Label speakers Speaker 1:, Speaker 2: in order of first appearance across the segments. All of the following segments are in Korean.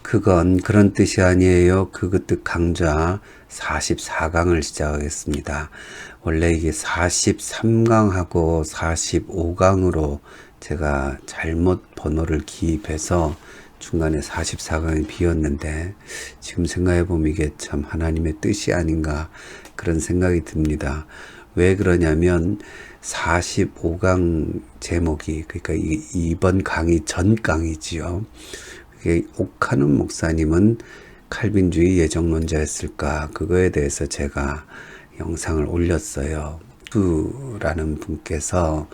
Speaker 1: 그건 그런 뜻이 아니에요. 그 뜻 강좌 44강을 시작하겠습니다. 원래 이게 43강하고 45강으로 제가 잘못 번호를 기입해서 중간에 44강이 비었는데, 지금 생각해보면 이게 참 하나님의 뜻이 아닌가 그런 생각이 듭니다. 왜 그러냐면 45강 제목이, 그러니까 이번 강의 전 강이지요. 그게 옥하는 목사님은 칼빈주의 예정론자였을까, 그거에 대해서 제가 영상을 올렸어요. 라는 분께서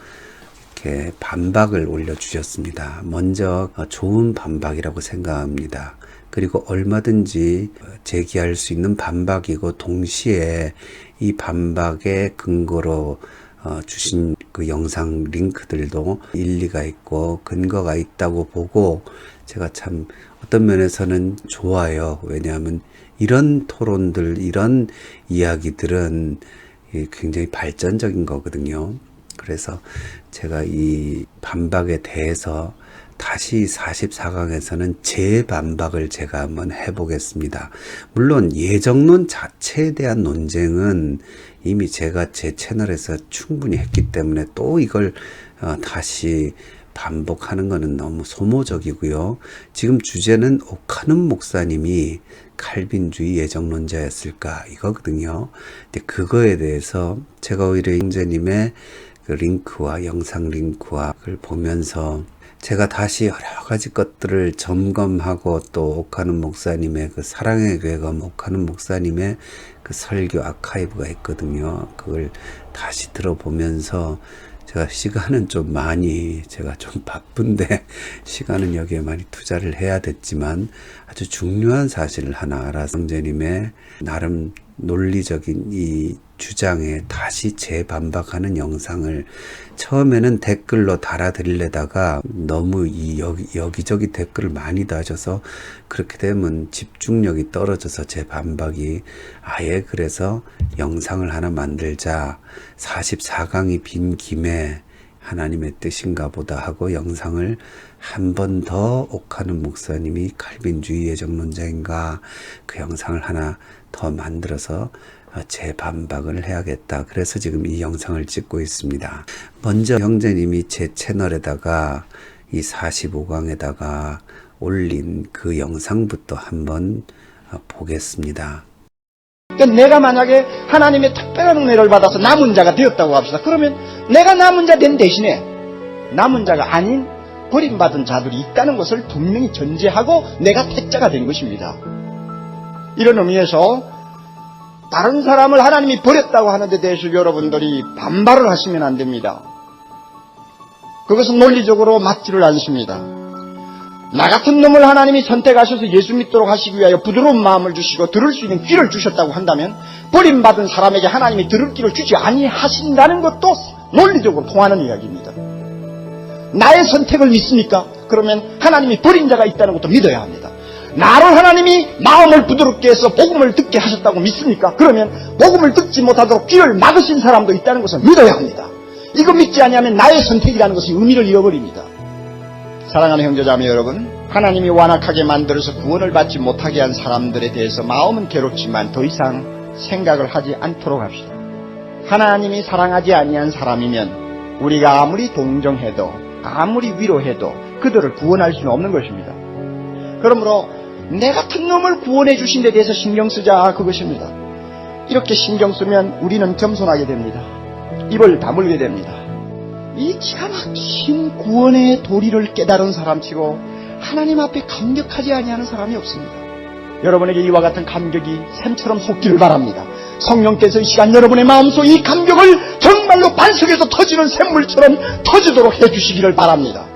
Speaker 1: 이렇게 반박을 올려주셨습니다. 먼저 좋은 반박이라고 생각합니다. 그리고 얼마든지 제기할 수 있는 반박이고, 동시에 이 반박의 근거로 주신 그 영상 링크들도 일리가 있고 근거가 있다고 보고, 제가 참 어떤 면에서는 좋아요. 왜냐하면 이런 토론들, 이런 이야기들은 굉장히 발전적인 거거든요. 그래서 제가 이 반박에 대해서 다시 44강에서는 재반박을 제가 한번 해보겠습니다. 물론 예정론 자체에 대한 논쟁은 이미 제가 제 채널에서 충분히 했기 때문에 또 이걸 다시 반복하는 것은 너무 소모적이고요. 지금 주제는 옥하는 목사님이 칼빈주의 예정론자였을까, 이거거든요. 근데 그거에 대해서 제가 오히려 형제님의 그 링크와 영상 링크와 그걸 보면서 제가 다시 여러 가지 것들을 점검하고, 또 옥하는 목사님의 그 사랑의 교회가 옥하는 목사님의 그 설교 아카이브가 있거든요. 그걸 다시 들어보면서 제가 시간은 좀 많이, 제가 좀 바쁜데 시간은 여기에 많이 투자를 해야 됐지만, 아주 중요한 사실을 하나 알아서 형제님의 나름 논리적인 이 주장에 다시 재반박하는 영상을 처음에는 댓글로 달아드리려다가 너무 여기저기 댓글을 많이 다셔서 그렇게 되면 집중력이 떨어져서 제 반박이 아예, 그래서 영상을 하나 만들자, 44강이 빈 김에 하나님의 뜻인가 보다 하고 영상을 한 번 더, 옥하는 목사님이 칼빈주의 예정론자인가, 그 영상을 하나 더 만들어서 재반박을 해야겠다. 그래서 지금 이 영상을 찍고 있습니다. 먼저 형제님이 제 채널에다가 이 45강에다가 올린 그 영상부터 한번 보겠습니다.
Speaker 2: 그러니까 내가 만약에 하나님의 특별한 은혜를 받아서 남은 자가 되었다고 합시다. 그러면 내가 남은 자 된 대신에 남은 자가 아닌 버림받은 자들이 있다는 것을 분명히 전제하고 내가 택자가 된 것입니다. 이런 의미에서 다른 사람을 하나님이 버렸다고 하는 데 대해서 여러분들이 반발을 하시면 안 됩니다. 그것은 논리적으로 맞지를 않습니다. 나 같은 놈을 하나님이 선택하셔서 예수 믿도록 하시기 위하여 부드러운 마음을 주시고 들을 수 있는 귀를 주셨다고 한다면, 버림받은 사람에게 하나님이 들을 귀를 주지 아니하신다는 것도 논리적으로 통하는 이야기입니다. 나의 선택을 믿습니까? 그러면 하나님이 버린 자가 있다는 것도 믿어야 합니다. 나를 하나님이 마음을 부드럽게 해서 복음을 듣게 하셨다고 믿습니까? 그러면 복음을 듣지 못하도록 귀를 막으신 사람도 있다는 것을 믿어야 합니다. 이거 믿지 아니하면 나의 선택이라는 것이 의미를 잃어버립니다. 사랑하는 형제자매 여러분, 하나님이 완악하게 만들어서 구원을 받지 못하게 한 사람들에 대해서 마음은 괴롭지만 더 이상 생각을 하지 않도록 합시다. 하나님이 사랑하지 아니한 사람이면 우리가 아무리 동정해도 아무리 위로해도 그들을 구원할 수는 없는 것입니다. 그러므로 내 같은 놈을 구원해 주신 데 대해서 신경 쓰자, 그것입니다. 이렇게 신경 쓰면 우리는 겸손하게 됩니다. 입을 다물게 됩니다. 이 기가 막힌 구원의 도리를 깨달은 사람치고 하나님 앞에 감격하지 아니하는 사람이 없습니다. 여러분에게 이와 같은 감격이 샘처럼 솟기를 바랍니다. 성령께서 이 시간 여러분의 마음속 이 감격을 정말로 반석에서 터지는 샘물처럼 터지도록 해주시기를 바랍니다.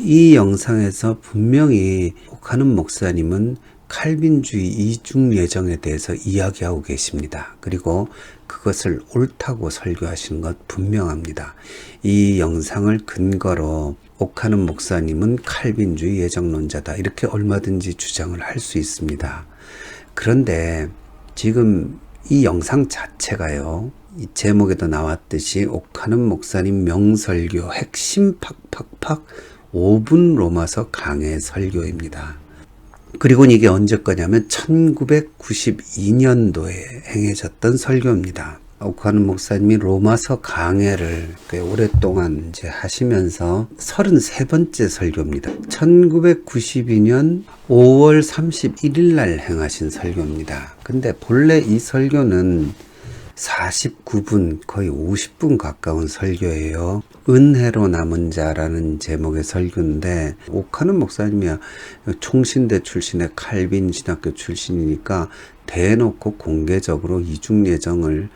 Speaker 1: 이 영상에서 분명히 옥하는 목사님은 칼빈주의 이중 예정에 대해서 이야기하고 계십니다. 그리고 그것을 옳다고 설교하시는 것 분명합니다. 이 영상을 근거로 옥하는 목사님은 칼빈주의 예정론자다, 이렇게 얼마든지 주장을 할 수 있습니다. 그런데 지금 이 영상 자체가요, 이 제목에도 나왔듯이 옥하는 목사님 명설교 핵심 팍팍팍 5분 로마서 강해 설교입니다. 그리고 이게 언제 거냐면 1992년도에 행해졌던 설교입니다. 오카는 목사님이 로마서 강해를 꽤 오랫동안 이제 하시면서 33번째 설교입니다. 1992년 5월 31일 날 행하신 설교입니다. 근데 본래 이 설교는 49분, 거의 50분 가까운 설교예요. 은혜로 남은 자라는 제목의 설교인데, 오카는 목사님이 총신대 출신의 칼빈 신학교 출신이니까 대놓고 공개적으로 이중 예정을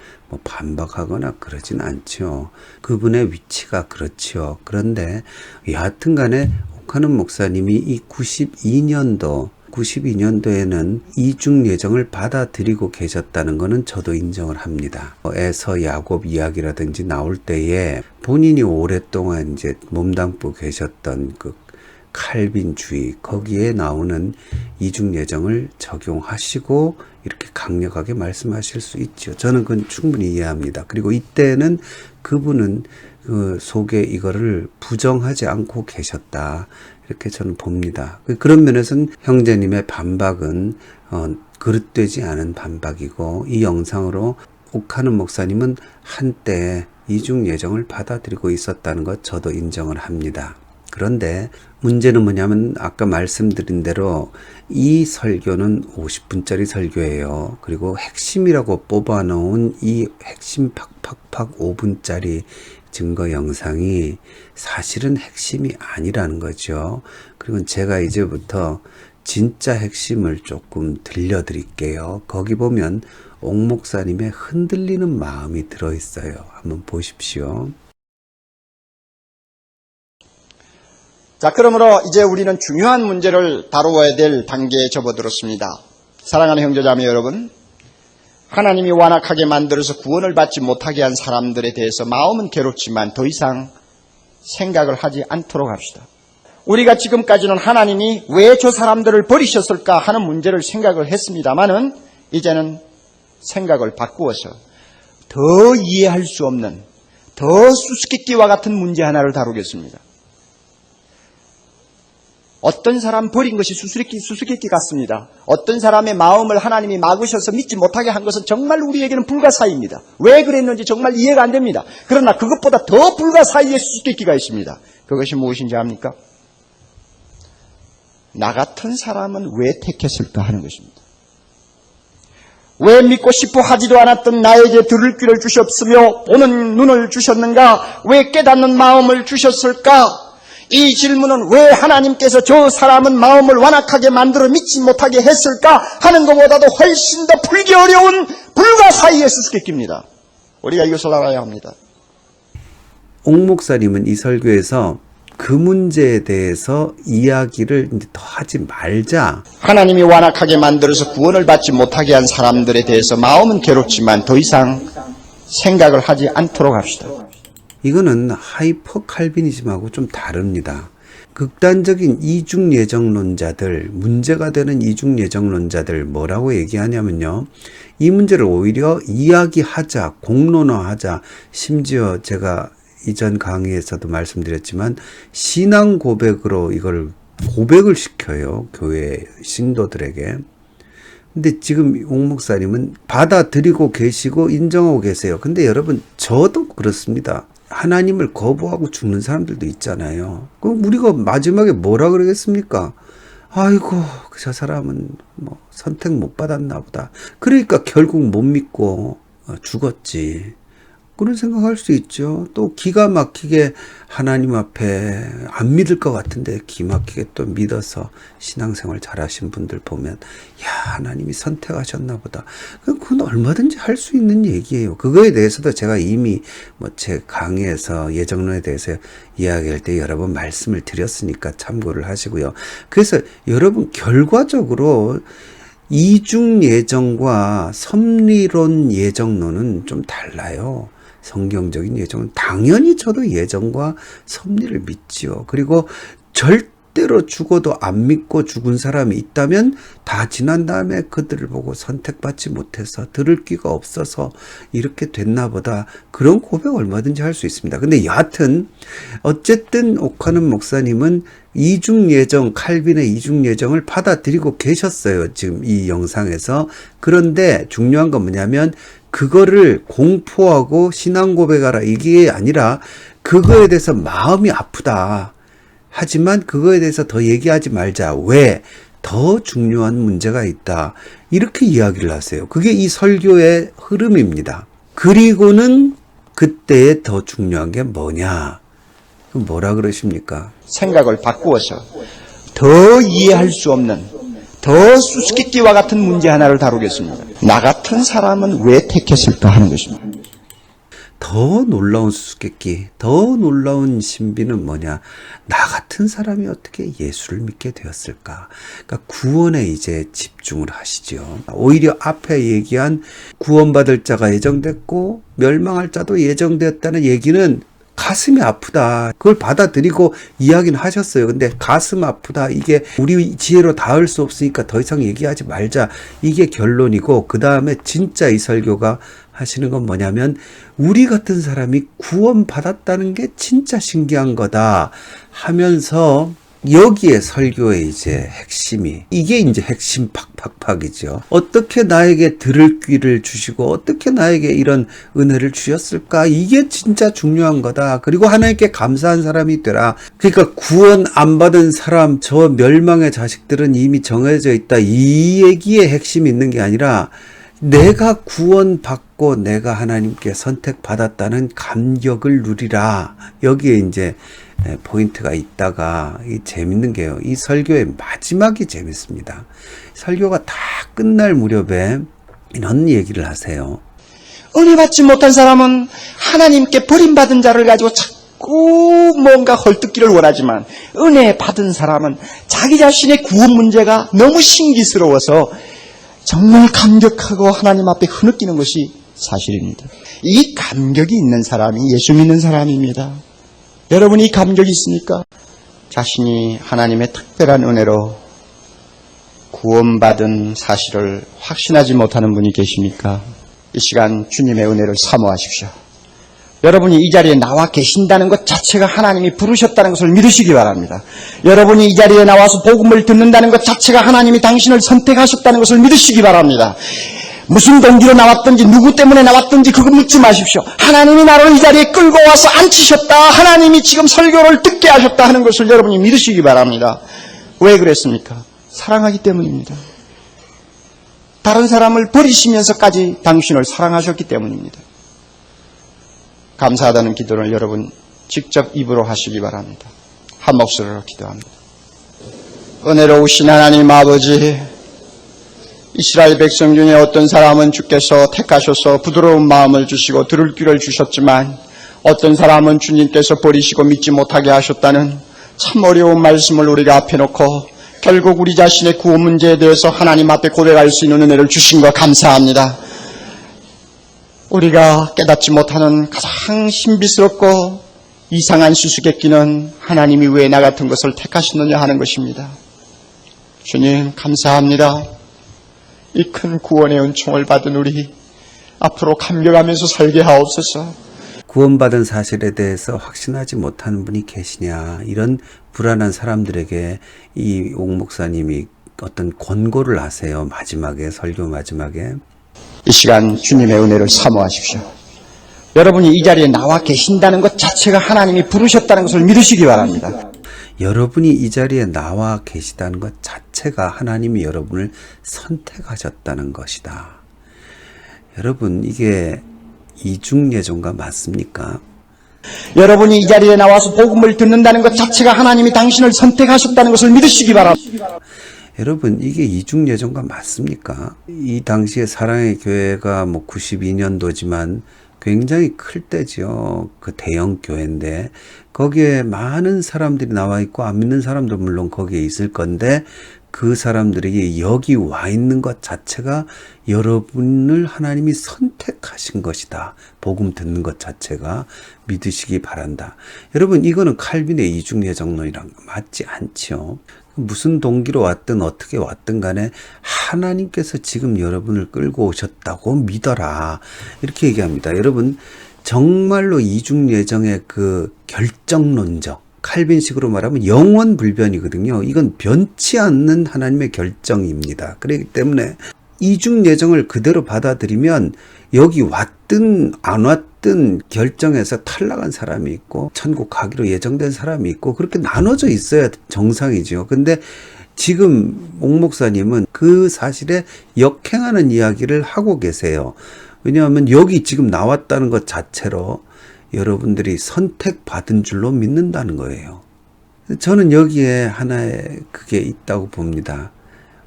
Speaker 1: 반박하거나 그러진 않죠. 그분의 위치가 그렇죠. 그런데 여하튼 간에 오카는 목사님이 이 92년도에는 이중 예정을 받아들이고 계셨다는 것은 저도 인정을 합니다. 에서 야곱 이야기라든지 나올 때에 본인이 오랫동안 이제 몸담고 계셨던 그 칼빈주의, 거기에 나오는 이중 예정을 적용하시고 이렇게 강력하게 말씀하실 수 있죠. 저는 그건 충분히 이해합니다. 그리고 이때는 그분은 그 속에 이거를 부정하지 않고 계셨다, 이렇게 저는 봅니다. 그런 면에서는 형제님의 반박은 그릇되지 않은 반박이고, 이 영상으로 오카는 목사님은 한때 이중 예정을 받아들이고 있었다는 것 저도 인정을 합니다. 그런데 문제는 뭐냐면 아까 말씀드린 대로 이 설교는 50분짜리 설교예요. 그리고 핵심이라고 뽑아놓은 이 핵심 팍팍팍 5분짜리 증거 영상이 사실은 핵심이 아니라는 거죠. 그리고 제가 이제부터 진짜 핵심을 조금 들려드릴게요. 거기 보면 옥 목사님의 흔들리는 마음이 들어있어요. 한번 보십시오.
Speaker 2: 자, 그러므로 이제 우리는 중요한 문제를 다루어야 될 단계에 접어들었습니다. 사랑하는 형제자매 여러분, 하나님이 완악하게 만들어서 구원을 받지 못하게 한 사람들에 대해서 마음은 괴롭지만 더 이상 생각을 하지 않도록 합시다. 우리가 지금까지는 하나님이 왜 저 사람들을 버리셨을까 하는 문제를 생각을 했습니다마는 이제는 생각을 바꾸어서 더 이해할 수 없는, 더 수수께끼와 같은 문제 하나를 다루겠습니다. 어떤 사람 버린 것이 수수께끼 같습니다. 어떤 사람의 마음을 하나님이 막으셔서 믿지 못하게 한 것은 정말 우리에게는 불가사의입니다. 왜 그랬는지 정말 이해가 안 됩니다. 그러나 그것보다 더 불가사의의 수수께끼가 있습니다. 그것이 무엇인지 압니까? 나 같은 사람은 왜 택했을까 하는 것입니다. 왜 믿고 싶어 하지도 않았던 나에게 들을 귀를 주셨으며 보는 눈을 주셨는가? 왜 깨닫는 마음을 주셨을까? 이 질문은 왜 하나님께서 저 사람은 마음을 완악하게 만들어 믿지 못하게 했을까 하는 것보다도 훨씬 더 풀기 어려운 불가사의의 수수께끼입니다. 우리가 이것을 알아야 합니다.
Speaker 1: 옥 목사님은 이 설교에서 그 문제에 대해서 이야기를 더 하지 말자.
Speaker 2: 하나님이 완악하게 만들어서 구원을 받지 못하게 한 사람들에 대해서 마음은 괴롭지만 더 이상 생각을 하지 않도록 합시다.
Speaker 1: 이거는 하이퍼 칼비니즘하고 좀 다릅니다. 극단적인 이중 예정론자들, 문제가 되는 이중 예정론자들 뭐라고 얘기하냐면요, 이 문제를 오히려 이야기하자, 공론화하자, 심지어 제가 이전 강의에서도 말씀드렸지만 신앙 고백으로 이걸 고백을 시켜요, 교회 신도들에게. 근데 지금 옥 목사님은 받아들이고 계시고 인정하고 계세요. 근데 여러분, 저도 그렇습니다. 하나님을 거부하고 죽는 사람들도 있잖아요. 그럼 우리가 마지막에 뭐라 그러겠습니까? 아이고, 저 사람은 뭐 선택 못 받았나 보다. 그러니까 결국 못 믿고 죽었지. 그런 생각할 수 있죠. 또 기가 막히게 하나님 앞에 안 믿을 것 같은데 기막히게 또 믿어서 신앙생활 잘하신 분들 보면, 야, 하나님이 선택하셨나 보다. 그건 얼마든지 할 수 있는 얘기예요. 그거에 대해서도 제가 이미 제 강의에서 예정론에 대해서 이야기할 때 여러 번 말씀을 드렸으니까 참고를 하시고요. 그래서 여러분, 결과적으로 이중 예정과 섭리론 예정론은 좀 달라요. 성경적인 예정은 당연히 저도 예정과 섭리를 믿지요. 그리고 절대 절대로 죽어도 안 믿고 죽은 사람이 있다면 다 지난 다음에 그들을 보고 선택받지 못해서 들을 귀가 없어서 이렇게 됐나 보다, 그런 고백 얼마든지 할 수 있습니다. 근데 여하튼 어쨌든 오카는 목사님은 이중예정, 칼빈의 이중예정을 받아들이고 계셨어요, 지금 이 영상에서. 그런데 중요한 건 뭐냐면 그거를 공포하고 신앙 고백하라 이게 아니라 그거에 대해서 마음이 아프다. 하지만 그거에 대해서 더 얘기하지 말자. 왜? 더 중요한 문제가 있다. 이렇게 이야기를 하세요. 그게 이 설교의 흐름입니다. 그리고는 그때에 더 중요한 게 뭐냐? 뭐라 그러십니까?
Speaker 2: 생각을 바꾸어서 더 이해할 수 없는, 더 수수께끼와 같은 문제 하나를 다루겠습니다. 나 같은 사람은 왜 택했을까 하는 것입니다.
Speaker 1: 더 놀라운 수수께끼, 더 놀라운 신비는 뭐냐? 나 같은 사람이 어떻게 예수를 믿게 되었을까? 그러니까 구원에 이제 집중을 하시죠. 오히려 앞에 얘기한 구원받을 자가 예정됐고 멸망할 자도 예정되었다는 얘기는 가슴이 아프다. 그걸 받아들이고 이야기는 하셨어요. 근데 가슴 아프다. 이게 우리 지혜로 닿을 수 없으니까 더 이상 얘기하지 말자. 이게 결론이고, 그 다음에 진짜 이 설교가 하시는 건 뭐냐면 우리 같은 사람이 구원받았다는 게 진짜 신기한 거다 하면서 여기에 설교의 이제 핵심이, 이게 이제 핵심 팍팍팍이죠. 어떻게 나에게 들을 귀를 주시고 어떻게 나에게 이런 은혜를 주셨을까? 이게 진짜 중요한 거다. 그리고 하나님께 감사한 사람이 되라. 그러니까 구원 안 받은 사람, 저 멸망의 자식들은 이미 정해져 있다. 이 얘기에 핵심이 있는 게 아니라 내가 구원받고 내가 하나님께 선택받았다는 감격을 누리라. 여기에 이제 포인트가 있다가, 이 재밌는 게요, 이 설교의 마지막이 재밌습니다. 설교가 다 끝날 무렵에 이런 얘기를 하세요.
Speaker 2: 은혜 받지 못한 사람은 하나님께 버림받은 자를 가지고 자꾸 뭔가 헐뜯기를 원하지만, 은혜 받은 사람은 자기 자신의 구원 문제가 너무 신기스러워서 정말 감격하고 하나님 앞에 흐느끼는 것이 사실입니다. 이 감격이 있는 사람이 예수 믿는 사람입니다. 여러분이 감격이 있습니까? 자신이 하나님의 특별한 은혜로 구원받은 사실을 확신하지 못하는 분이 계십니까? 이 시간 주님의 은혜를 사모하십시오. 여러분이 이 자리에 나와 계신다는 것 자체가 하나님이 부르셨다는 것을 믿으시기 바랍니다. 여러분이 이 자리에 나와서 복음을 듣는다는 것 자체가 하나님이 당신을 선택하셨다는 것을 믿으시기 바랍니다. 무슨 동기로 나왔든지 누구 때문에 나왔든지 그거 묻지 마십시오. 하나님이 나를 이 자리에 끌고 와서 앉히셨다. 하나님이 지금 설교를 듣게 하셨다 하는 것을 여러분이 믿으시기 바랍니다. 왜 그랬습니까? 사랑하기 때문입니다. 다른 사람을 버리시면서까지 당신을 사랑하셨기 때문입니다. 감사하다는 기도를 여러분 직접 입으로 하시기 바랍니다. 한 목소리로 기도합니다. 은혜로우신 하나님 아버지, 이스라엘 백성 중에 어떤 사람은 주께서 택하셔서 부드러운 마음을 주시고 들을 귀를 주셨지만, 어떤 사람은 주님께서 버리시고 믿지 못하게 하셨다는 참 어려운 말씀을 우리가 앞에 놓고 결국 우리 자신의 구원 문제에 대해서 하나님 앞에 고백할 수 있는 은혜를 주신 것 감사합니다. 우리가 깨닫지 못하는 가장 신비스럽고 이상한 수수께끼는 하나님이 왜 나 같은 것을 택하셨느냐 하는 것입니다. 주님 감사합니다. 이 큰 구원의 은총을 받은 우리 앞으로 감격하면서 살게 하옵소서.
Speaker 1: 구원받은 사실에 대해서 확신하지 못하는 분이 계시냐, 이런 불안한 사람들에게 이 옥 목사님이 어떤 권고를 하세요. 마지막에, 설교 마지막에.
Speaker 2: 이 시간 주님의 은혜를 사모하십시오. 여러분이 이 자리에 나와 계신다는 것 자체가 하나님이 부르셨다는 것을 믿으시기 바랍니다.
Speaker 1: 여러분이 이 자리에 나와 계시다는 것 자체가 하나님이 여러분을 선택하셨다는 것이다. 여러분, 이게 이중예정과 맞습니까?
Speaker 2: 여러분이 이 자리에 나와서 복음을 듣는다는 것 자체가 하나님이 당신을 선택하셨다는 것을 믿으시기 바랍니다.
Speaker 1: 여러분, 이게 이중예정과 맞습니까? 이 당시에 사랑의 교회가 92년도지만 굉장히 클 때죠. 그 대형 교회인데 거기에 많은 사람들이 나와 있고 안 믿는 사람도 물론 거기에 있을 건데, 그 사람들에게 여기 와 있는 것 자체가 여러분을 하나님이 선택하신 것이다. 복음 듣는 것 자체가 믿으시기 바란다. 여러분, 이거는 칼빈의 이중예정론이란 거 맞지 않죠. 무슨 동기로 왔든 어떻게 왔든 간에 하나님께서 지금 여러분을 끌고 오셨다고 믿어라. 이렇게 얘기합니다. 여러분, 정말로 이중예정의 그 결정론적, 칼빈식으로 말하면 영원불변이거든요. 이건 변치 않는 하나님의 결정입니다. 그렇기 때문에 이중예정을 그대로 받아들이면 여기 왔든 안 왔든 결정해서 탈락한 사람이 있고 천국 가기로 예정된 사람이 있고 그렇게 나눠져 있어야 정상이죠. 근데 지금 옥 목사님은 그 사실에 역행하는 이야기를 하고 계세요. 왜냐하면 여기 지금 나왔다는 것 자체로 여러분들이 선택받은 줄로 믿는다는 거예요. 저는 여기에 하나의 그게 있다고 봅니다.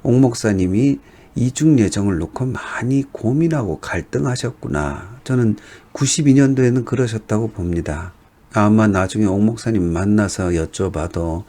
Speaker 1: 옥 목사님이 이중예정을 놓고 많이 고민하고 갈등하셨구나. 저는 92년도에는 그러셨다고 봅니다. 아마 나중에 옥 목사님 만나서 여쭤봐도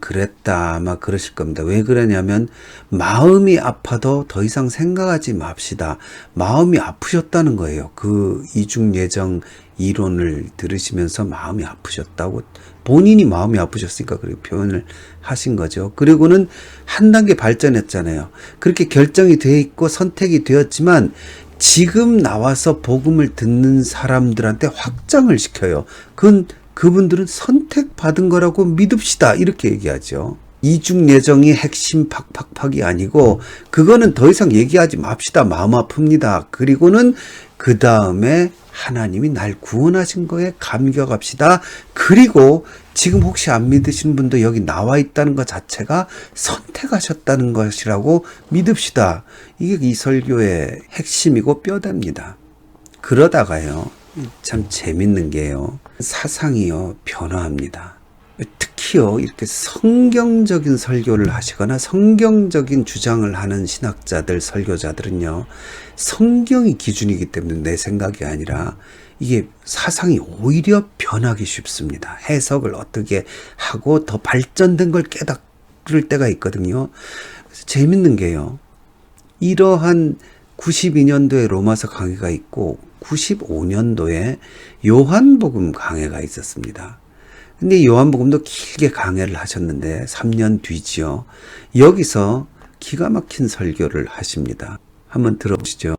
Speaker 1: 그랬다 아마 그러실 겁니다. 왜 그러냐면 마음이 아파도 더 이상 생각하지 맙시다. 마음이 아프셨다는 거예요. 그 이중예정 이론을 들으시면서 마음이 아프셨다고, 본인이 마음이 아프셨으니까 그렇게 표현을 하신 거죠. 그리고는 한 단계 발전했잖아요. 그렇게 결정이 돼 있고 선택이 되었지만 지금 나와서 복음을 듣는 사람들한테 확장을 시켜요. 그분들은 선택받은 거라고 믿읍시다. 이렇게 얘기하죠. 이중예정이 핵심 팍팍팍이 아니고 그거는 더 이상 얘기하지 맙시다. 마음 아픕니다. 그리고는 그 다음에 하나님이 날 구원하신 거에 감격합시다. 그리고 지금 혹시 안 믿으시는 분도 여기 나와 있다는 것 자체가 선택하셨다는 것이라고 믿읍시다. 이게 이 설교의 핵심이고 뼈대입니다. 그러다가요, 참 재밌는 게요, 사상이요 변화합니다. 특히요 이렇게 성경적인 설교를 하시거나 성경적인 주장을 하는 신학자들, 설교자들은요, 성경이 기준이기 때문에 내 생각이 아니라 이게 사상이 오히려 변하기 쉽습니다. 해석을 어떻게 하고 더 발전된 걸 깨달을 때가 있거든요. 그래서 재밌는 게요, 이러한 92년도에 로마서 강해가 있고 95년도에 요한복음 강해가 있었습니다. 근데 요한복음도 길게 강해를 하셨는데 3년 뒤지요. 여기서 기가 막힌 설교를 하십니다. 한번 들어보시죠.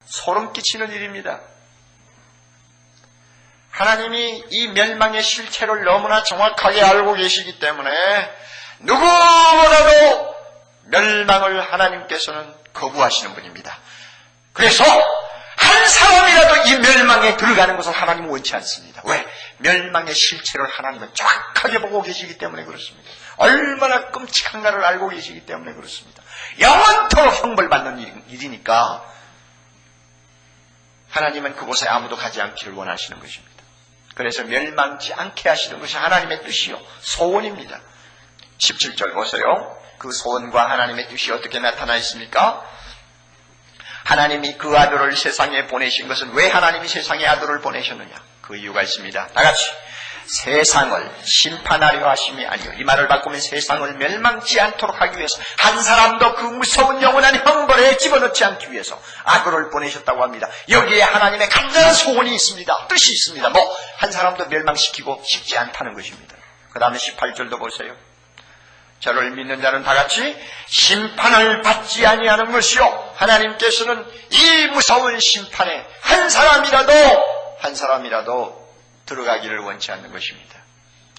Speaker 3: 소름 끼치는 일입니다. 하나님이 이 멸망의 실체를 너무나 정확하게 알고 계시기 때문에 누구보다도 멸망을 하나님께서는 거부하시는 분입니다. 그래서 한 사람이라도 이 멸망에 들어가는 것을 하나님은 원치 않습니다. 왜? 멸망의 실체를 하나님은 정확하게 보고 계시기 때문에 그렇습니다. 얼마나 끔찍한가를 알고 계시기 때문에 그렇습니다. 영원토록 형벌받는 일이니까 하나님은 그곳에 아무도 가지 않기를 원하시는 것입니다. 그래서 멸망치 않게 하시는 것이 하나님의 뜻이요, 소원입니다. 17절 보세요. 그 소원과 하나님의 뜻이 어떻게 나타나 있습니까? 하나님이 그 아들을 세상에 보내신 것은, 왜 하나님이 세상에 아들을 보내셨느냐? 그 이유가 있습니다. 다같이 세상을 심판하려 하심이 아니요, 이 말을 바꾸면 세상을 멸망치 않도록 하기 위해서, 한 사람도 그 무서운 영원한 형벌에 집어넣지 않기 위해서 아들을 보내셨다고 합니다. 여기에 하나님의 간절한 소원이 있습니다. 뜻이 있습니다. 한 사람도 멸망시키고 싶지 않다는 것입니다. 그 다음에 18절도 보세요. 저를 믿는 자는 다같이 심판을 받지 아니하는 것이요, 하나님께서는 이 무서운 심판에 한 사람이라도 들어가기를 원치 않는 것입니다.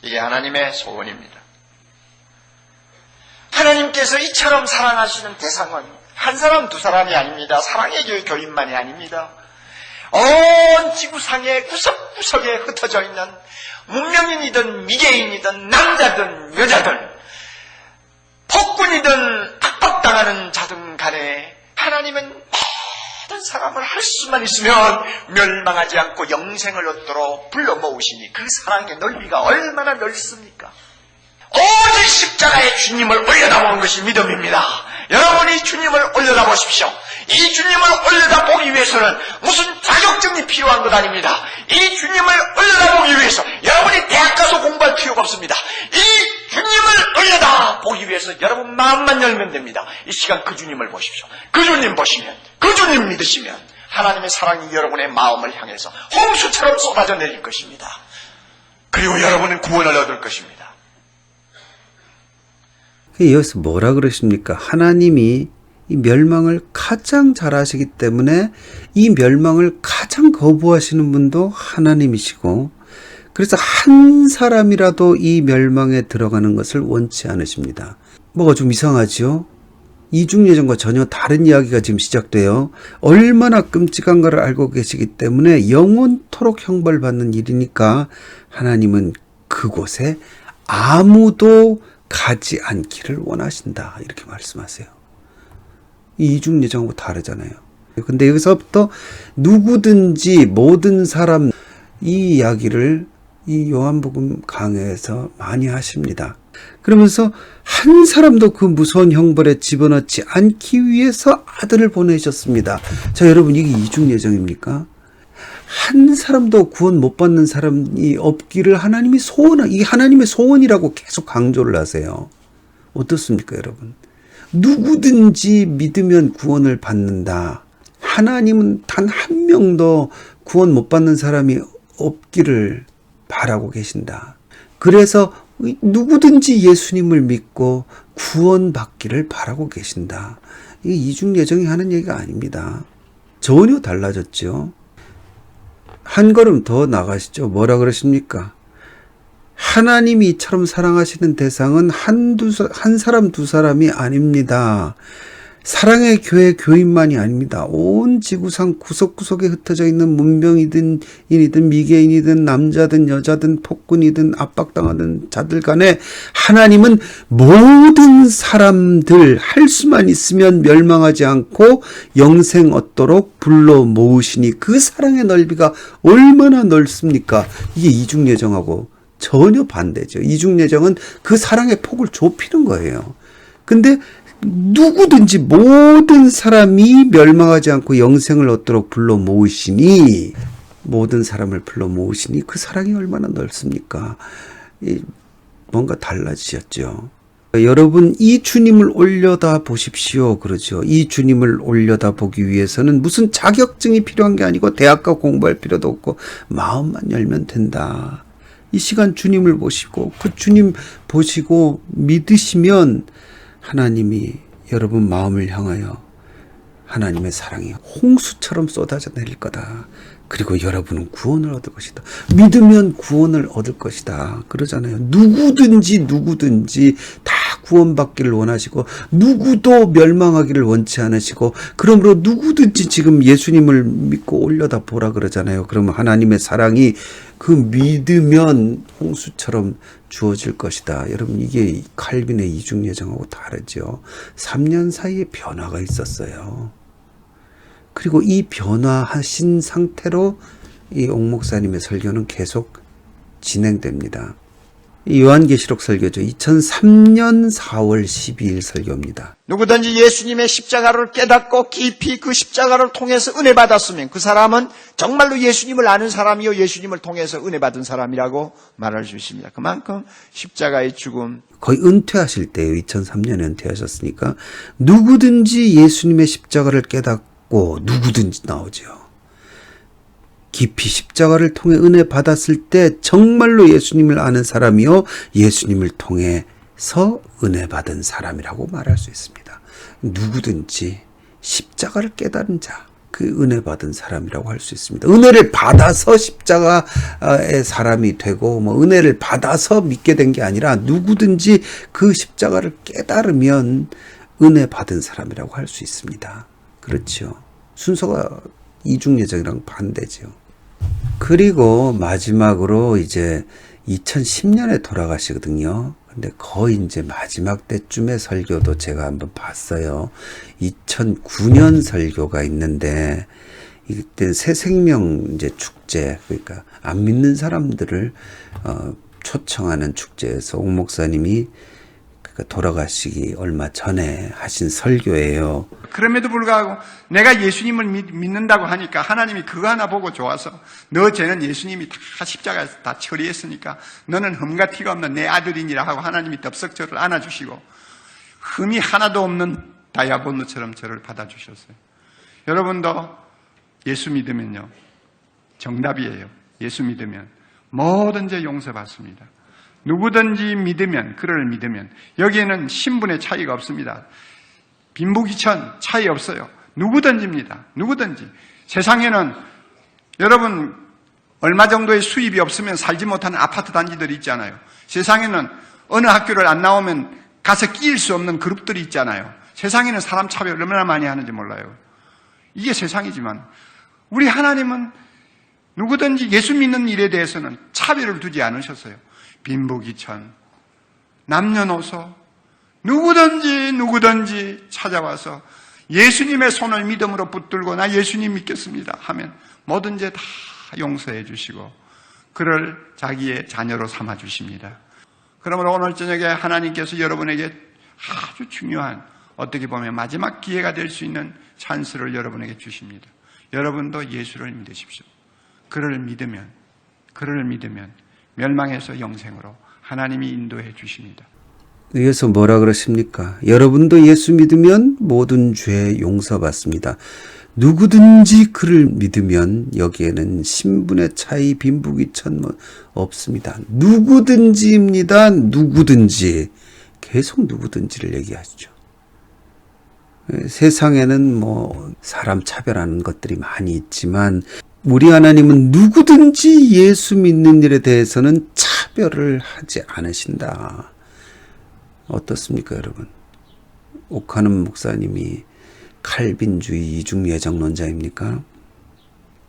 Speaker 3: 이게 하나님의 소원입니다. 하나님께서 이처럼 사랑하시는 대상은 한 사람 두 사람이 아닙니다. 사랑의 교인만이 아닙니다. 온 지구상의 구석구석에 흩어져 있는 문명인이든 미개인이든 남자든 여자든 폭군이든 압박당하는 자든 간에 하나님은 모든 사람을 할 수만 있으면 멸망하지 않고 영생을 얻도록 불러 모으시니 그 사랑의 넓이가 얼마나 넓습니까? 오직 십자가에 주님을 올려다보는 것이 믿음입니다. 여러분이 주님을 올려다보십시오. 이 주님을 올려다보기 위해서는 무슨 자격증이 필요한 것 아닙니다. 이 주님을 올려다보기 위해서 여러분이 대학 가서 공부할 필요가 없습니다. 이 주님을 올려다 보기 위해서 여러분 마음만 열면 됩니다. 이 시간 그 주님을 보십시오. 그 주님 보시면, 그 주님 믿으시면 하나님의 사랑이 여러분의 마음을 향해서 홍수처럼 쏟아져 내릴 것입니다. 그리고 여러분은 구원을 얻을 것입니다.
Speaker 1: 여기서 뭐라 그러십니까? 하나님이 이 멸망을 가장 잘 아시기 때문에 이 멸망을 가장 거부하시는 분도 하나님이시고, 그래서 한 사람이라도 이 멸망에 들어가는 것을 원치 않으십니다. 뭐가 좀 이상하죠? 이중예정과 전혀 다른 이야기가 지금 시작돼요. 얼마나 끔찍한 것을 알고 계시기 때문에 영원토록 형벌받는 일이니까 하나님은 그곳에 아무도 가지 않기를 원하신다, 이렇게 말씀하세요. 이중예정하고 다르잖아요. 근데 여기서부터 누구든지 모든 사람, 이 이야기를 이 요한복음 강해에서 많이 하십니다. 그러면서 한 사람도 그 무서운 형벌에 집어넣지 않기 위해서 아들을 보내셨습니다. 자, 여러분, 이게 이중예정입니까? 한 사람도 구원 못 받는 사람이 없기를 하나님이 이게 하나님의 소원이라고 계속 강조를 하세요. 어떻습니까, 여러분? 누구든지 믿으면 구원을 받는다. 하나님은 단 한 명도 구원 못 받는 사람이 없기를 바라고 계신다. 그래서 누구든지 예수님을 믿고 구원받기를 바라고 계신다. 이게 이중예정이 하는 얘기가 아닙니다. 전혀 달라졌죠. 한 걸음 더 나가시죠. 뭐라 그러십니까? 하나님이 이처럼 사랑하시는 대상은 한 사람 두 사람이 아닙니다. 사랑의 교회 교인만이 아닙니다. 온 지구상 구석구석에 흩어져 있는 문명이든 인이든 미개인이든 남자든 여자든 폭군이든 압박당하는 자들 간에 하나님은 모든 사람들 할 수만 있으면 멸망하지 않고 영생 얻도록 불러 모으시니 그 사랑의 넓이가 얼마나 넓습니까? 이게 이중예정하고 전혀 반대죠. 이중예정은 그 사랑의 폭을 좁히는 거예요. 근데 누구든지 모든 사람이 멸망하지 않고 영생을 얻도록 불러 모으시니, 모든 사람을 불러 모으시니 그 사랑이 얼마나 넓습니까? 뭔가 달라지셨죠. 여러분, 이 주님을 올려다 보십시오. 그러죠. 이 주님을 올려다 보기 위해서는 무슨 자격증이 필요한 게 아니고 대학가 공부할 필요도 없고 마음만 열면 된다. 이 시간 주님을 보시고 그 주님 보시고 믿으시면 하나님이 여러분 마음을 향하여 하나님의 사랑이 홍수처럼 쏟아져 내릴 거다. 그리고 여러분은 구원을 얻을 것이다. 믿으면 구원을 얻을 것이다. 그러잖아요. 누구든지 다 구원받기를 원하시고 누구도 멸망하기를 원치 않으시고, 그러므로 누구든지 지금 예수님을 믿고 올려다 보라 그러잖아요. 그러면 하나님의 사랑이 그 믿으면 홍수처럼 주어질 것이다. 여러분, 이게 칼빈의 이중예정하고 다르죠. 3년 사이에 변화가 있었어요. 그리고 이 변화하신 상태로 이 옥 목사님의 설교는 계속 진행됩니다. 이 요한계시록 설교죠. 2003년 4월 12일 설교입니다.
Speaker 2: 누구든지 예수님의 십자가를 깨닫고 깊이 그 십자가를 통해서 은혜 받았으면 그 사람은 정말로 예수님을 아는 사람이요 예수님을 통해서 은혜 받은 사람이라고 말할 수 있습니다. 그만큼 십자가의 죽음,
Speaker 1: 거의 은퇴하실 때요. 2003년에 은퇴하셨으니까 누구든지 예수님의 십자가를 깨닫고 누구든지 나오죠. 깊이 십자가를 통해 은혜 받았을 때 정말로 예수님을 아는 사람이요 예수님을 통해서 은혜 받은 사람이라고 말할 수 있습니다. 누구든지 십자가를 깨달은 자, 그 은혜 받은 사람이라고 할 수 있습니다. 은혜를 받아서 십자가의 사람이 되고 은혜를 받아서 믿게 된 게 아니라 누구든지 그 십자가를 깨달으면 은혜 받은 사람이라고 할 수 있습니다. 그렇죠. 순서가 이중예정이랑 반대죠. 그리고 마지막으로 이제 2010년에 돌아가시거든요. 근데 거의 이제 마지막 때쯤의 설교도 제가 한번 봤어요. 2009년 설교가 있는데, 이때 새 생명 이제 축제, 그러니까 안 믿는 사람들을 초청하는 축제에서 옥 목사님이 돌아가시기 얼마 전에 하신 설교예요.
Speaker 4: 그럼에도 불구하고 내가 예수님을 믿는다고 하니까 하나님이 그거 하나 보고 좋아서 너 죄는 예수님이 다 십자가에서 다 처리했으니까 너는 흠과 티가 없는 내 아들이니라 하고 하나님이 덥석 저를 안아주시고 흠이 하나도 없는 다이아몬드처럼 저를 받아주셨어요. 여러분도 예수 믿으면요, 정답이에요. 예수 믿으면 모든 죄 용서받습니다. 누구든지 믿으면, 그를 믿으면, 여기에는 신분의 차이가 없습니다. 빈부귀천 차이 없어요. 누구든지입니다. 누구든지. 세상에는 여러분 얼마 정도의 수입이 없으면 살지 못하는 아파트 단지들이 있잖아요. 세상에는 어느 학교를 안 나오면 가서 끼일 수 없는 그룹들이 있잖아요. 세상에는 사람 차별 얼마나 많이 하는지 몰라요. 이게 세상이지만 우리 하나님은 누구든지 예수 믿는 일에 대해서는 차별을 두지 않으셨어요. 빈부귀천, 남녀노소, 누구든지 찾아와서 예수님의 손을 믿음으로 붙들고 나 예수님 믿겠습니다 하면 모든 죄 다 용서해 주시고 그를 자기의 자녀로 삼아 주십니다. 그러므로 오늘 저녁에 하나님께서 여러분에게 아주 중요한, 어떻게 보면 마지막 기회가 될 수 있는 찬스를 여러분에게 주십니다. 여러분도 예수를 믿으십시오. 그를 믿으면 멸망에서 영생으로 하나님이 인도해 주십니다.
Speaker 1: 이어서 뭐라 그러십니까? 여러분도 예수 믿으면 모든 죄 용서받습니다. 누구든지 그를 믿으면 여기에는 신분의 차이, 빈부귀천 없습니다. 누구든지입니다. 누구든지. 계속 누구든지를 얘기하죠. 세상에는 사람 차별하는 것들이 많이 있지만 우리 하나님은 누구든지 예수 믿는 일에 대해서는 차별을 하지 않으신다. 어떻습니까, 여러분? 옥하는 목사님이 칼빈주의 이중예정론자입니까?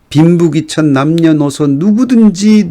Speaker 1: 빈부귀천 남녀노소 누구든지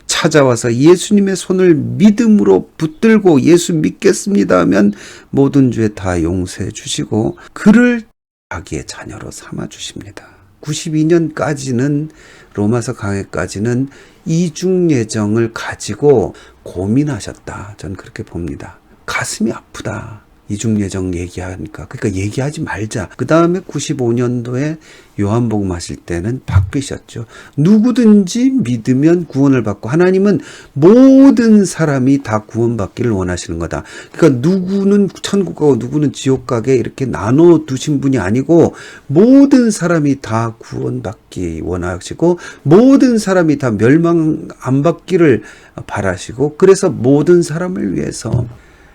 Speaker 1: 찾아와서 예수님의 손을 믿음으로 붙들고 예수 믿겠습니다 하면 모든 죄 다 용서해 주시고 그를 자기의 자녀로 삼아 주십니다. 92년까지는 로마서 강해까지는 이중예정을 가지고 고민하셨다. 저는 그렇게 봅니다. 가슴이 아프다. 이중예정 얘기하니까. 그러니까 얘기하지 말자. 그 다음에 95년도에 요한복음 하실 때는 바뀌셨죠. 누구든지 믿으면 구원을 받고 하나님은 모든 사람이 다 구원받기를 원하시는 거다. 그러니까 누구는 천국 가고 누구는 지옥 가게 이렇게 나눠 두신 분이 아니고 모든 사람이 다 구원받기 원하시고 모든 사람이 다 멸망 안 받기를 바라시고 그래서 모든 사람을 위해서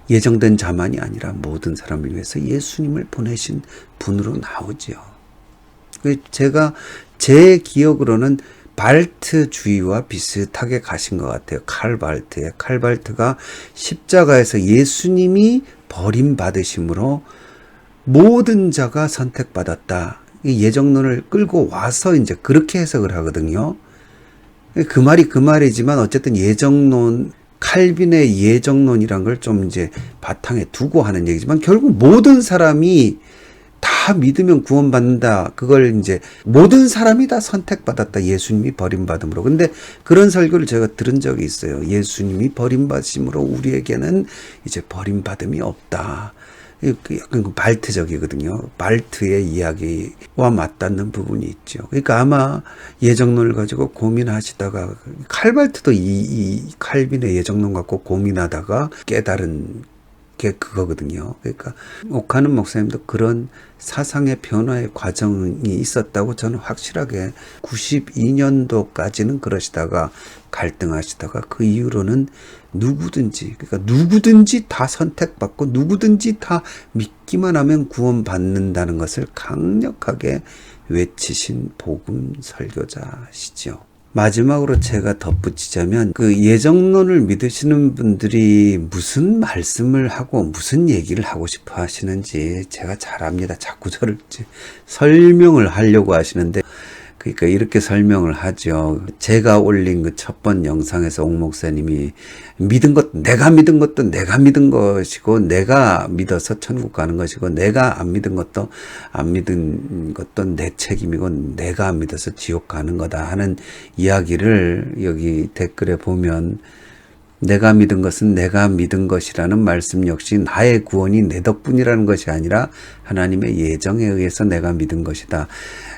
Speaker 1: 예정된 자만이 아니라 모든 사람을 위해서 예수님을 보내신 분으로 나오죠. 제가 제 기억으로는 발트주의와 비슷하게 가신 것 같아요. 칼발트가 십자가에서 예수님이 버림받으심으로 모든 자가 선택받았다. 이 예정론을 끌고 와서 이제 그렇게 해석을 하거든요. 그 말이 그 말이지만 어쨌든 예정론, 칼빈의 예정론이란 걸 좀 이제 바탕에 두고 하는 얘기지만 결국 모든 사람이 다 믿으면 구원받는다. 그걸 이제 모든 사람이 다 선택받았다. 예수님이 버림받음으로. 근데 그런 설교를 제가 들은 적이 있어요. 예수님이 버림받으심으로 우리에게는 이제 버림받음이 없다. 약간 발트적이거든요. 발트의 이야기와 맞닿는 부분이 있죠. 그러니까 아마 예정론을 가지고 고민하시다가 칼발트도 이 칼빈의 예정론 갖고 고민하다가 깨달은 게 그거거든요. 그러니까 옥하는 목사님도 그런 사상의 변화의 과정이 있었다고 저는 확실하게 92년도까지는 그러시다가 갈등하시다가 그 이후로는 누구든지 다 선택받고 누구든지 다 믿기만 하면 구원받는다는 것을 강력하게 외치신 복음 설교자시죠. 마지막으로 제가 덧붙이자면 그 예정론을 믿으시는 분들이 무슨 말씀을 하고 무슨 얘기를 하고 싶어 하시는지 제가 잘 압니다. 자꾸 저를 설명을 하려고 하시는데 그러니까 이렇게 설명을 하죠. 제가 올린 그 첫 번 영상에서 옥 목사님이 내가 믿은 것도 내가 믿은 것이고 내가 믿어서 천국 가는 것이고 내가 안 믿은 것도 내 책임이고 내가 안 믿어서 지옥 가는 거다 하는 이야기를 여기 댓글에 보면 내가 믿은 것은 내가 믿은 것이라는 말씀 역시 나의 구원이 내 덕분이라는 것이 아니라 하나님의 예정에 의해서 내가 믿은 것이다.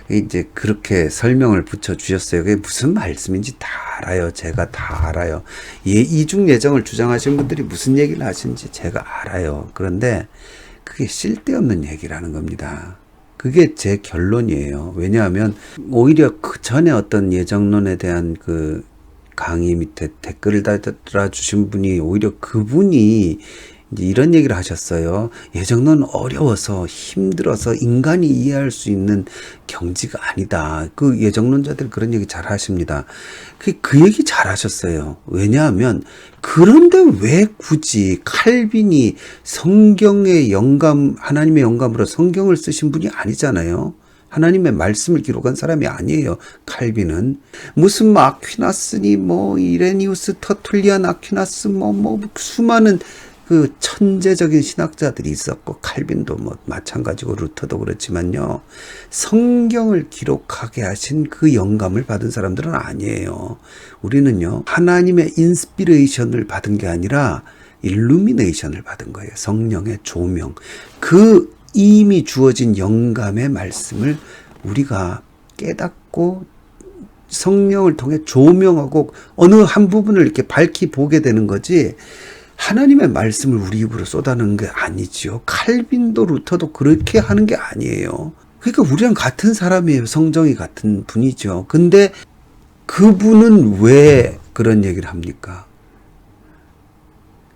Speaker 1: 이제 그렇게 설명을 붙여주셨어요. 그게 무슨 말씀인지 다 알아요. 제가 다 알아요. 이중 예정을 주장하시는 분들이 무슨 얘기를 하시는지 제가 알아요. 그런데 그게 쓸데없는 얘기라는 겁니다. 그게 제 결론이에요. 왜냐하면 오히려 그 전에 어떤 예정론에 대한 그 강의 밑에 댓글을 달아주신 분이 오히려 그분이 이제 이런 얘기를 하셨어요. 예정론은 어려워서 힘들어서 인간이 이해할 수 있는 경지가 아니다. 그 예정론자들 그런 얘기 잘 하십니다. 그 얘기 잘 하셨어요. 왜냐하면 그런데 왜 굳이 칼빈이 성경의 영감, 하나님의 영감으로 성경을 쓰신 분이 아니잖아요. 하나님의 말씀을 기록한 사람이 아니에요. 칼빈은 무슨 아퀴나스니 이레니우스, 터툴리안, 아퀴나스 수많은 그 천재적인 신학자들이 있었고 칼빈도 마찬가지고 루터도 그렇지만요. 성경을 기록하게 하신 그 영감을 받은 사람들은 아니에요. 우리는요. 하나님의 인스피레이션을 받은 게 아니라 일루미네이션을 받은 거예요. 성령의 조명. 그 이미 주어진 영감의 말씀을 우리가 깨닫고 성령을 통해 조명하고 어느 한 부분을 이렇게 밝히 보게 되는 거지 하나님의 말씀을 우리 입으로 쏟아내는 게 아니지요. 칼빈도 루터도 그렇게 하는 게 아니에요. 그러니까 우리랑 같은 사람이에요. 성정이 같은 분이죠. 근데 그분은 왜 그런 얘기를 합니까?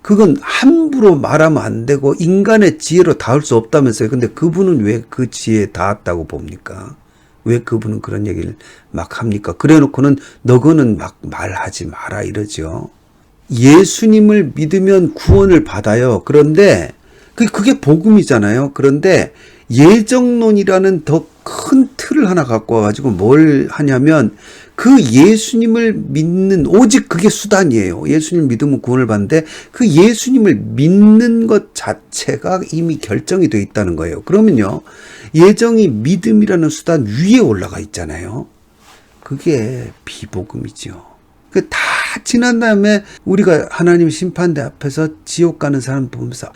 Speaker 1: 그건 함부로 말하면 안 되고 인간의 지혜로 닿을 수 없다면서요. 근데 그분은 왜 그 지혜에 닿았다고 봅니까? 왜 그분은 그런 얘기를 막 합니까? 그래 놓고는 너거는 막 말하지 마라 이러죠. 예수님을 믿으면 구원을 받아요. 그런데 그게 복음이잖아요. 그런데 예정론이라는 더 큰 틀을 하나 갖고 와가지고 뭘 하냐면 그 예수님을 믿는 오직 그게 수단이에요. 예수님을 믿으면 구원을 받는데 그 예수님을 믿는 것 자체가 이미 결정이 되어 있다는 거예요. 그러면요. 예정이 믿음이라는 수단 위에 올라가 있잖아요. 그게 비복음이죠. 다 지난 다음에 우리가 하나님 심판대 앞에서 지옥 가는 사람 보면서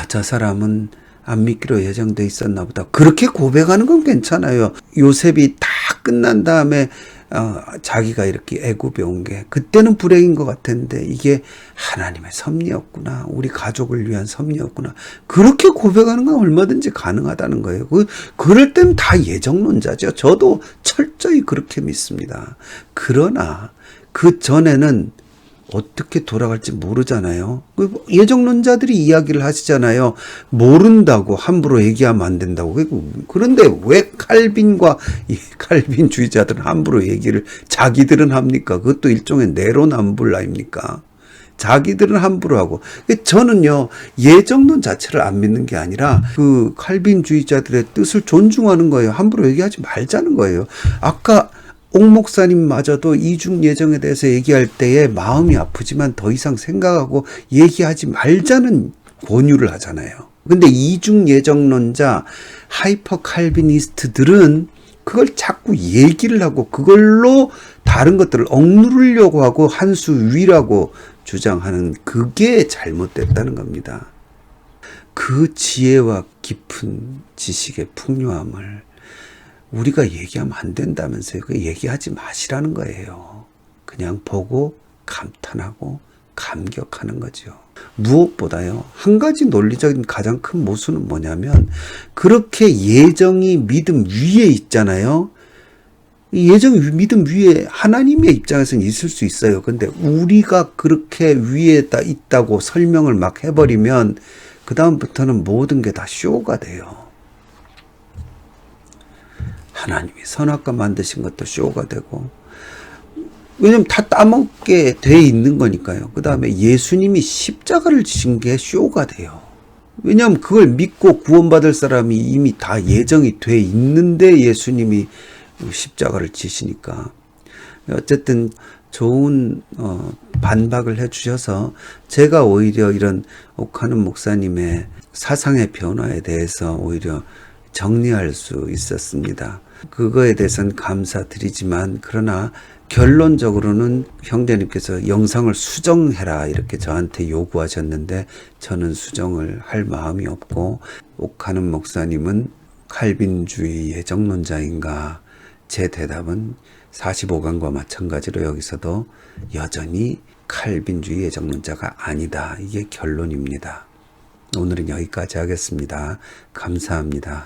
Speaker 1: 저 사람은 안 믿기로 예정돼 있었나 보다. 그렇게 고백하는 건 괜찮아요. 요셉이 다 끝난 다음에 자기가 이렇게 애굽에 온 게 그때는 불행인 것 같았는데 이게 하나님의 섭리였구나. 우리 가족을 위한 섭리였구나. 그렇게 고백하는 건 얼마든지 가능하다는 거예요. 그럴 땐 다 예정론자죠. 저도 철저히 그렇게 믿습니다. 그러나 그 전에는 어떻게 돌아갈지 모르잖아요. 예정론자들이 이야기를 하시잖아요. 모른다고 함부로 얘기하면 안 된다고. 그런데 왜 칼빈과 칼빈주의자들은 함부로 얘기를 자기들은 합니까? 그것도 일종의 내로남불 아닙니까? 자기들은 함부로 하고. 저는요, 예정론 자체를 안 믿는 게 아니라 그 칼빈주의자들의 뜻을 존중하는 거예요. 함부로 얘기하지 말자는 거예요. 아까 옥 목사님마저도 이중 예정에 대해서 얘기할 때에 마음이 아프지만 더 이상 생각하고 얘기하지 말자는 권유를 하잖아요. 근데 이중 예정론자 하이퍼 칼비니스트들은 그걸 자꾸 얘기를 하고 그걸로 다른 것들을 억누르려고 하고 한 수 위라고 주장하는 그게 잘못됐다는 겁니다. 그 지혜와 깊은 지식의 풍요함을 우리가 얘기하면 안 된다면서요. 그 얘기하지 마시라는 거예요. 그냥 보고 감탄하고 감격하는 거죠. 무엇보다요. 한 가지 논리적인 가장 큰 모순은 뭐냐면 그렇게 예정이 믿음 위에 있잖아요. 예정이 믿음 위에 하나님의 입장에서는 있을 수 있어요. 근데 우리가 그렇게 위에 있다고 설명을 막 해버리면 그 다음부터는 모든 게 다 쇼가 돼요. 하나님이 선악과 만드신 것도 쇼가 되고 왜냐면 다 따먹게 돼 있는 거니까요. 그 다음에 예수님이 십자가를 지신 게 쇼가 돼요. 왜냐하면 그걸 믿고 구원받을 사람이 이미 다 예정이 돼 있는데 예수님이 십자가를 지시니까 어쨌든 좋은 반박을 해주셔서 제가 오히려 이런 옥하는 목사님의 사상의 변화에 대해서 오히려 정리할 수 있었습니다. 그거에 대해서는 감사드리지만 그러나 결론적으로는 형제님께서 영상을 수정해라 이렇게 저한테 요구하셨는데 저는 수정을 할 마음이 없고 옥하는 목사님은 칼빈주의 예정론자인가? 제 대답은 45강과 마찬가지로 여기서도 여전히 칼빈주의 예정론자가 아니다. 이게 결론입니다. 오늘은 여기까지 하겠습니다. 감사합니다.